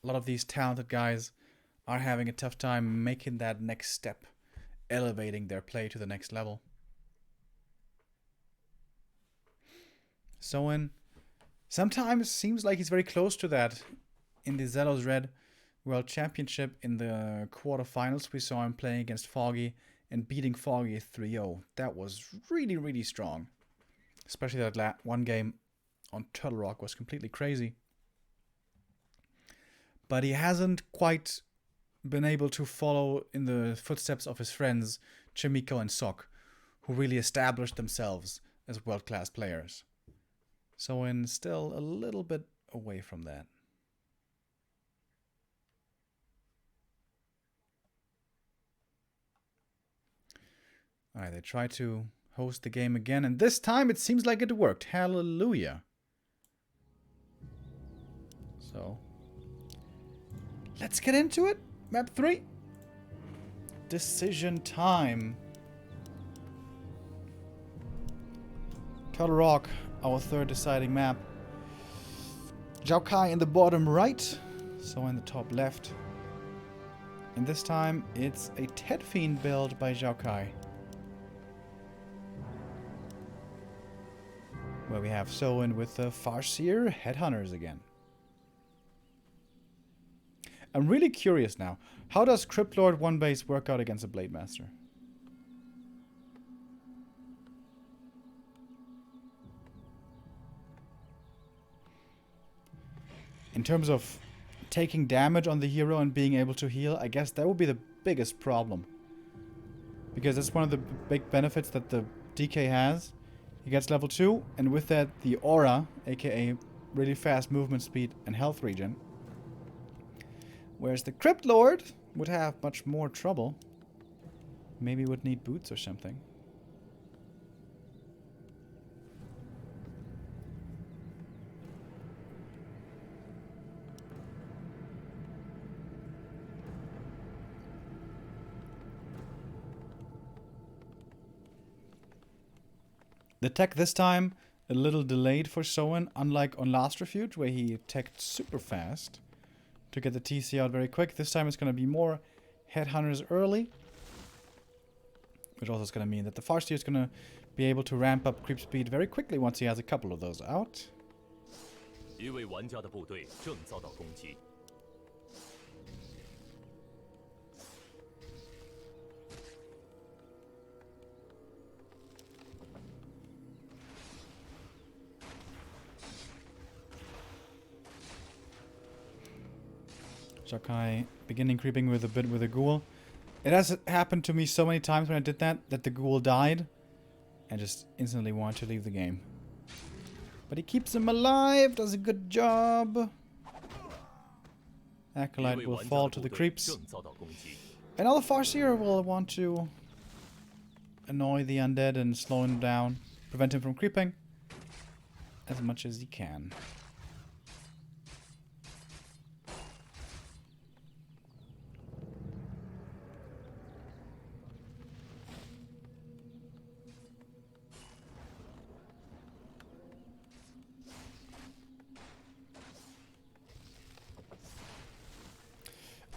lot of these talented guys are having a tough time making that next step, elevating their play to the next level. Soin sometimes seems like he's very close to that. In the Zelos Red World Championship in the quarterfinals, we saw him playing against Foggy and beating Foggy 3-0. That was really, really strong. Especially that one game on Turtle Rock was completely crazy. But he hasn't quite been able to follow in the footsteps of his friends Chimiko and Sok, who really established themselves as world-class players. Soin still a little bit away from that. Alright, they try to host the game again, and this time it seems like it worked. Hallelujah. So, let's get into it. Map 3. Decision time. Turtle Rock, our third deciding map. XiaoKai in the bottom right, so in the top left. And this time it's a Ted Fiend build by XiaoKai. Where we have Soin with the Farseer Headhunters again. I'm really curious now. How does Cryptlord 1 base work out against a Blade Master? in terms of taking damage on the hero and being able to heal, I guess that would be the biggest problem. Because that's one of the big benefits that the DK has. He gets level 2, and with that, the aura, aka really fast movement speed and health regen. Whereas the Crypt Lord would have much more trouble. Maybe would need boots or something. The tech this time, a little delayed for Soin, unlike on last Refuge, where he teched super fast to get the TC out very quick. This time it's going to be more headhunters early, which also is going to mean that the Farseer is going to be able to ramp up creep speed very quickly once he has a couple of those out. 一位玩家的部队正遭到攻击。 XiaoKai beginning creeping with a ghoul. It has happened to me so many times when I did that the ghoul died and just instantly wanted to leave the game. But he keeps him alive, does a good job. Acolyte will fall to the creeps. And now the Farseer will want to annoy the undead and slow him down, prevent him from creeping as much as he can.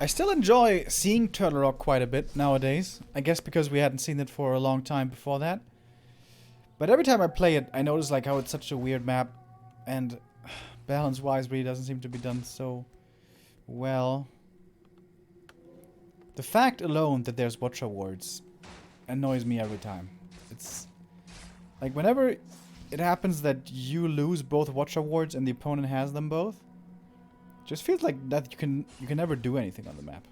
I still enjoy seeing Turtle Rock quite a bit nowadays. I guess because we hadn't seen it for a long time before that. But every time I play it, I notice like how it's such a weird map. And balance-wise really doesn't seem to be done so well. The fact alone that there's Watcher Wards annoys me every time. It's like whenever it happens that you lose both Watcher Wards and the opponent has them both, just feels like that you can never do anything on the map.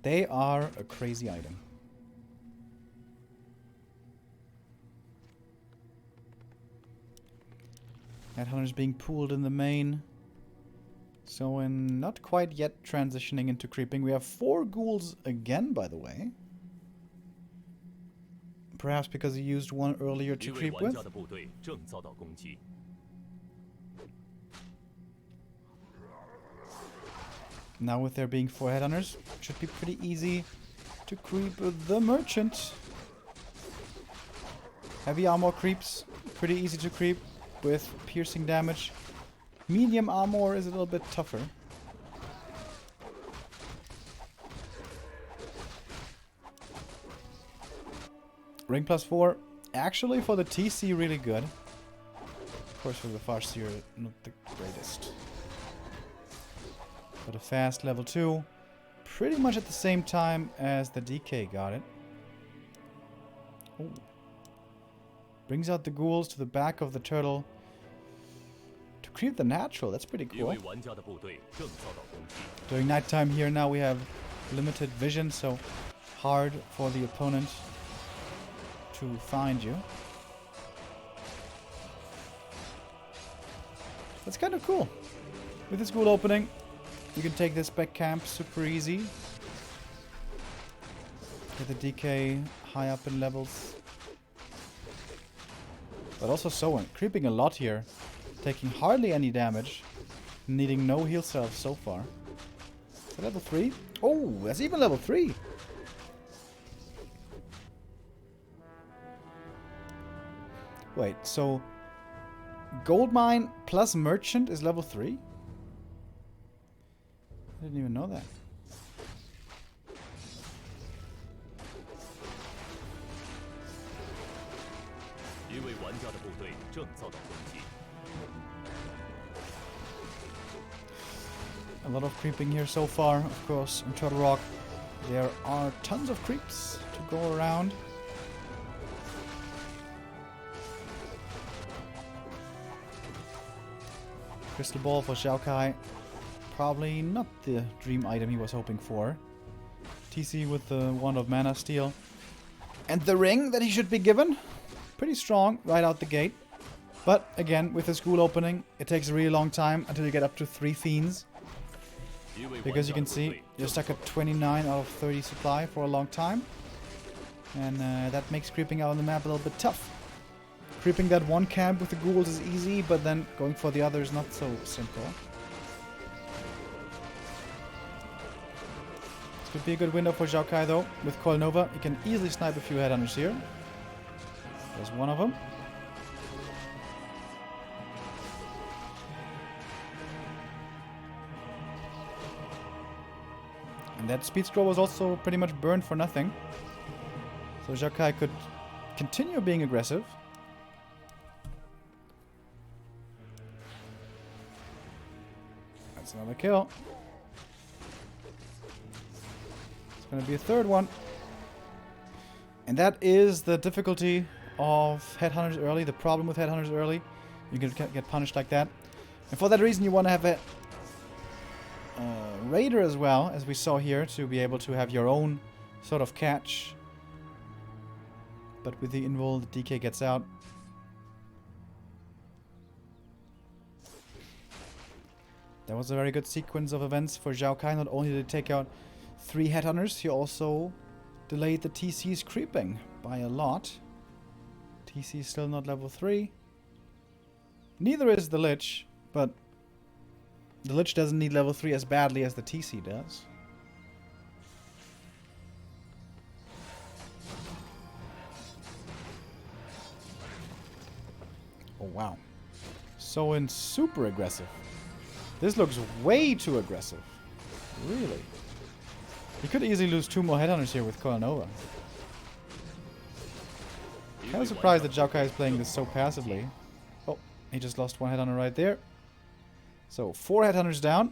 They are a crazy item. Headhunters being pooled in the main. So in not quite yet transitioning into creeping. We have 4 ghouls again, by the way. Perhaps because he used one earlier to creep with. Now with there being 4 headhunters, it should be pretty easy to creep the merchant. Heavy armor creeps, pretty easy to creep with piercing damage. Medium armor is a little bit tougher. Ring +4, actually for the TC really good. Of course for the Farseer, not the greatest. But a fast level 2, pretty much at the same time as the DK got it. Ooh. Brings out the ghouls to the back of the turtle to creep the natural. That's pretty cool. During nighttime here now we have limited vision, so hard for the opponent to find you. That's kind of cool. With this ghoul opening, you can take this back camp super easy. Get the DK high up in levels. But also Soin, creeping a lot here. Taking hardly any damage. Needing no heal cells so far. Is that level 3? Oh, that's even level 3! Wait, so Gold Mine plus Merchant is level 3? I didn't even know that. A lot of creeping here so far, of course, in Turtle Rock. There are tons of creeps to go around. Crystal Ball for XiaoKai. Probably not the dream item he was hoping for. TC with the Wand of Mana Steel. And the ring that he should be given. Pretty strong right out the gate. But again, with the school opening, it takes a really long time until you get up to 3 Fiends. Because you can see, you're stuck at 29 out of 30 supply for a long time. And that makes creeping out on the map a little bit tough. Creeping that one camp with the ghouls is easy, but then going for the other is not so simple. This could be a good window for XiaoKai though. With Coil Nova, you can easily snipe a few headhunters here. There's one of them. And that speed scroll was also pretty much burned for nothing. So XiaoKai could continue being aggressive. That's another kill. It's going to be a third one. And that is the difficulty of headhunters early. The problem with headhunters early. You can get punished like that. And for that reason you want to have a Raider as well, as we saw here, to be able to have your own sort of catch. But with the invul, the DK gets out. That was a very good sequence of events for XiaoKai. Not only did he take out 3 headhunters, he also delayed the TC's creeping by a lot. TC is still not level 3. Neither is the Lich, but the Lich doesn't need level 3 as badly as the TC does. Oh wow. Soin super aggressive. This looks way too aggressive. Really. He could easily lose 2 more headhunters here with Coil Nova. Kind of surprised that XiaoKai is playing this so passively. Oh, he just lost 1 headhunter right there. So 4 headhunters down.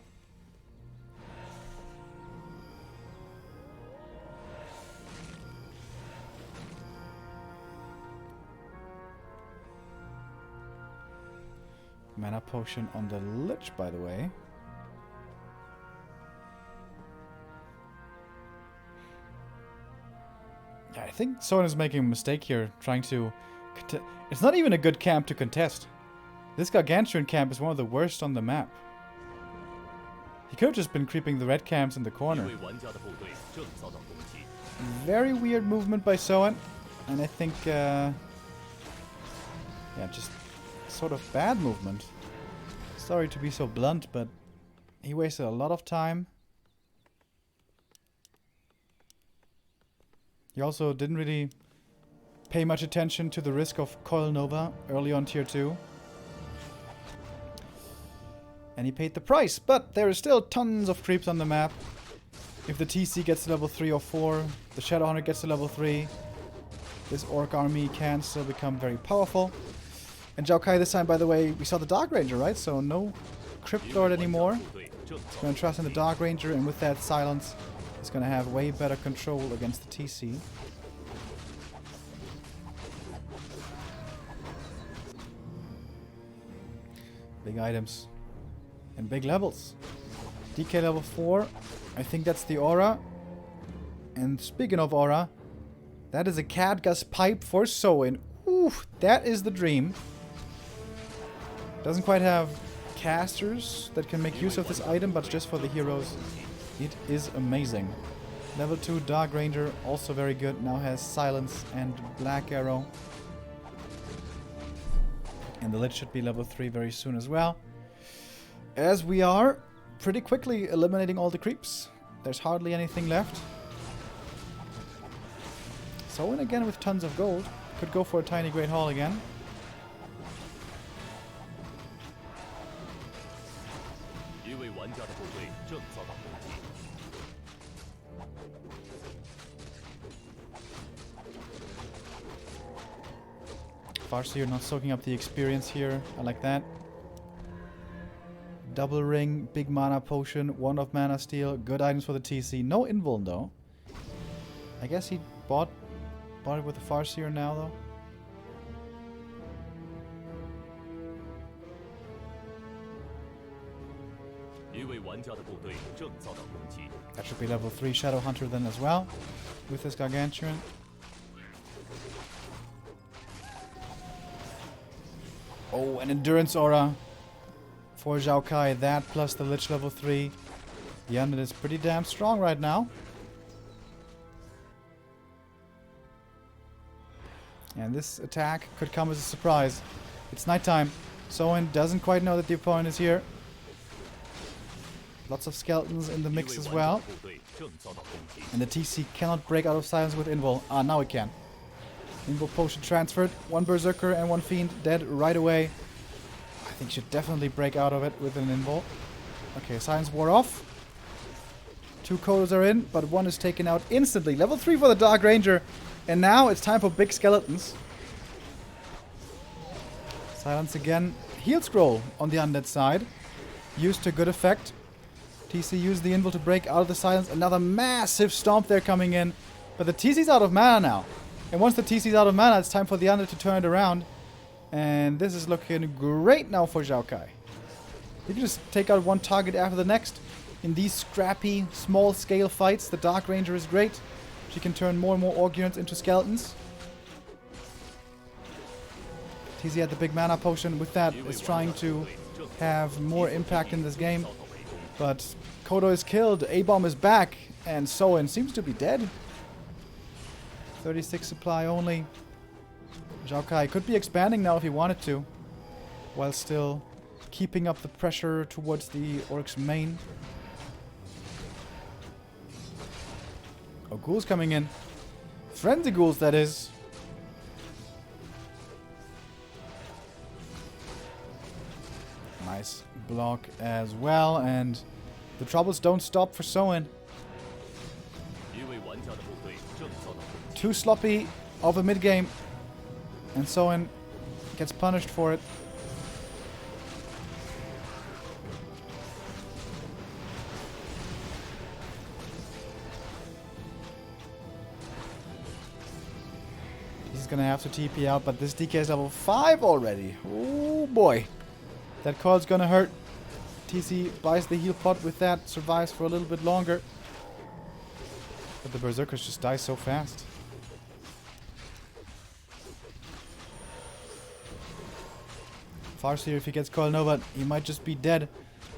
Mana potion on the Lich, by the way. Yeah, I think Soin is making a mistake here, trying to... It's not even a good camp to contest. This Gargantuan camp is one of the worst on the map. He could have just been creeping the red camps in the corner. Very weird movement by Soin. And I think... yeah, just sort of bad movement. Sorry to be so blunt, but he wasted a lot of time. He also didn't really pay much attention to the risk of Coil Nova early on tier 2. And he paid the price, but there is still tons of creeps on the map. If the TC gets to level 3 or 4, the Shadowhunter gets to level 3, this Orc army can still become very powerful. And XiaoKai this time, by the way, we saw the Dark Ranger, right? So no Crypt Lord anymore. He's going to trust in the Dark Ranger, and with that silence, he's going to have way better control against the TC. Big items. And big levels. DK level 4. I think that's the aura. And speaking of aura, that is a Cadgus pipe for Soin. Ooh, that is the dream. Doesn't quite have casters that can make use of this item, but just for the heroes, it is amazing. Level 2 Dark Ranger, also very good. Now has Silence and Black Arrow. And the Lich should be level 3 very soon as well. As we are pretty quickly eliminating all the creeps. There's hardly anything left. Soin again with tons of gold. Could go for a tiny Great Hall again. Farseer not soaking up the experience here. I like that. Double ring, big mana potion, wand of mana steel, good items for the TC. No invuln though. I guess he bought it with the Farseer now though. 一位玩家的部队正遭到攻击。 That should be level 3 Shadow Hunter then as well, with this Gargantuan. Oh, an Endurance Aura for XiaoKai. That plus the Lich level 3. The Undead is pretty damn strong right now. And this attack could come as a surprise. It's nighttime. Soin doesn't quite know that the opponent is here. Lots of skeletons in the mix as well. And the TC cannot break out of silence with Invul. Ah, now it can. Invul potion transferred. One Berserker and one Fiend dead right away. I think should definitely break out of it with an Invul. Okay, silence wore off. 2 Kodos are in, but one is taken out instantly. Level 3 for the Dark Ranger. And now it's time for big skeletons. Silence again. Heal Scroll on the Undead side. Used to good effect. TC used the Invul to break out of the silence. Another massive stomp there coming in. But the TC's out of mana now. And once the TC's out of mana, it's time for the Undead to turn it around. And this is looking great now for XiaoKai. You can just take out one target after the next. In these scrappy, small-scale fights, the Dark Ranger is great. She can turn more and more Orc units into skeletons. TC had the big mana potion. With that, is trying to have more impact in this game. But Kodo is killed, A-Bomb is back, and Soin seems to be dead. 36 supply only. XiaoKai could be expanding now if he wanted to, while still keeping up the pressure towards the Orc's main. Oh, ghouls coming in. Frenzy ghouls, that is. Nice block as well, and the troubles don't stop for Soin. Too sloppy of a mid-game, and Soin gets punished for it. He's gonna have to TP out, but this DK is level 5 already. Oh boy. That coil's gonna hurt. TC buys the heal pot with that, survives for a little bit longer. But the Berserkers just die so fast. Farseer, if he gets Coil Nova, he might just be dead.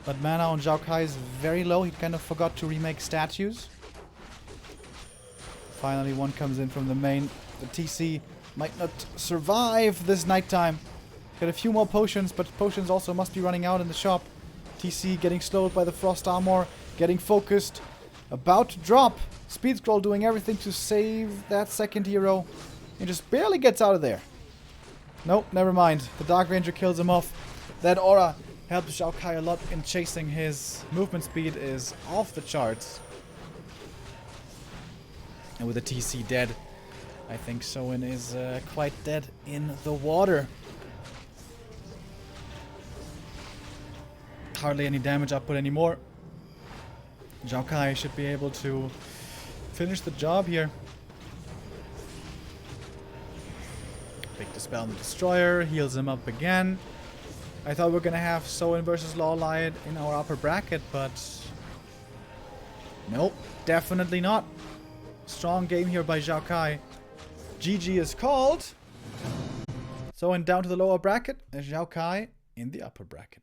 But mana on XiaoKai is very low. He kind of forgot to remake statues. Finally, one comes in from the main. The TC might not survive this nighttime. Got a few more potions, but potions also must be running out in the shop. TC getting slowed by the Frost Armor, getting focused, about to drop. Speed Scroll doing everything to save that second hero, and just barely gets out of there. Nope, never mind. The Dark Ranger kills him off. That aura helps XiaoKai a lot in chasing. His movement speed is off the charts. And with the TC dead, I think Soin is quite dead in the water. Hardly any damage output anymore. XiaoKai should be able to finish the job here. Big Dispel on the Destroyer, heals him up again. I thought we were gonna have Soin versus Law Lion in our upper bracket, but nope, definitely not. Strong game here by XiaoKai. GG is called. Soin down to the lower bracket, and XiaoKai in the upper bracket.